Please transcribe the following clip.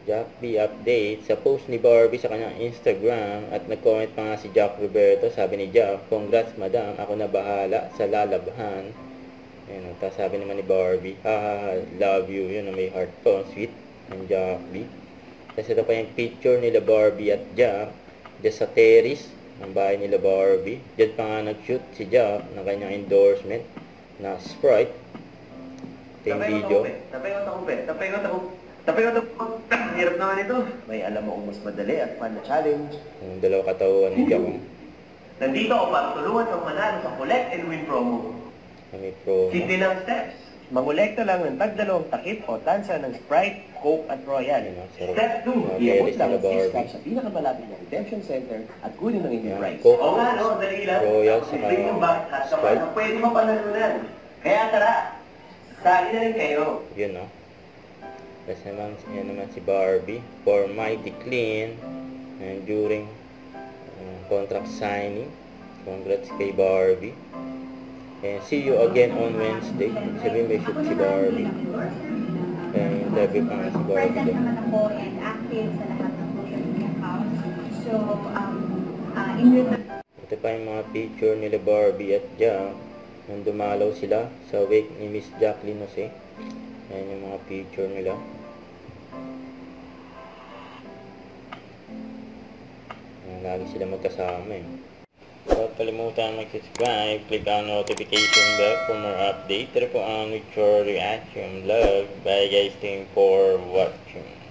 Jack B update sa post ni Barbie sa kanyang Instagram at nag-comment pa nga si Jack Roberto. Sabi ni Jack, "Congrats madam, ako na bahala sa lalabhan." Ayan, tapos sabi naman ni Barbie, love you." Yun na may heart po, sweet ng Jack B. Tapos ito pa yung picture nila Barbie at Jack dyan sa terrace ng bahay nila Barbie. Diyan pa nga nag-shoot si Jack ng kanyang endorsement na Sprite. Ito yung video. Hirap naman ito. May alam mo kung mas madali at fun na challenge. Yung dalawa katawan ni Jack. Nandito ako para tulungan kang manalo sa Collect and Win promo. May promo. Simple lang steps. Mangolekta lang ng tagdalawang takip o tansa ng Sprite, Coke at Royal. Step 2, iabot lang ang 6 packs sa pinakamalapit na redemption center at kunin ng inyong price. Oo nga, no, dali lang. Royal sa yung bag at sa mga pwede mapanalunan. Kaya tara, sali na rin kayo. Yun, no? Tapos yan naman si Barbie for Mighty Clean and during contract signing. Congrats kay Barbie. And see you again on Wednesday. Sabihin may shoot si Barbie. And interview pa nga si Barbie Present doon. naman ako and active sa lahat ng social media accounts. So, in return, Ito pa yung mga picture nila Barbie at Jack nung dumalaw sila sa wake ni Miss Jacqueline Jose. Ayan yung mga picture nila. Ayan, lagi sila magkasama eh. Huwag kalimutan mag-subscribe, click ang notification bell for more update. Ito po ang With Your Reaction Vlog. Bye guys, thank you for watching.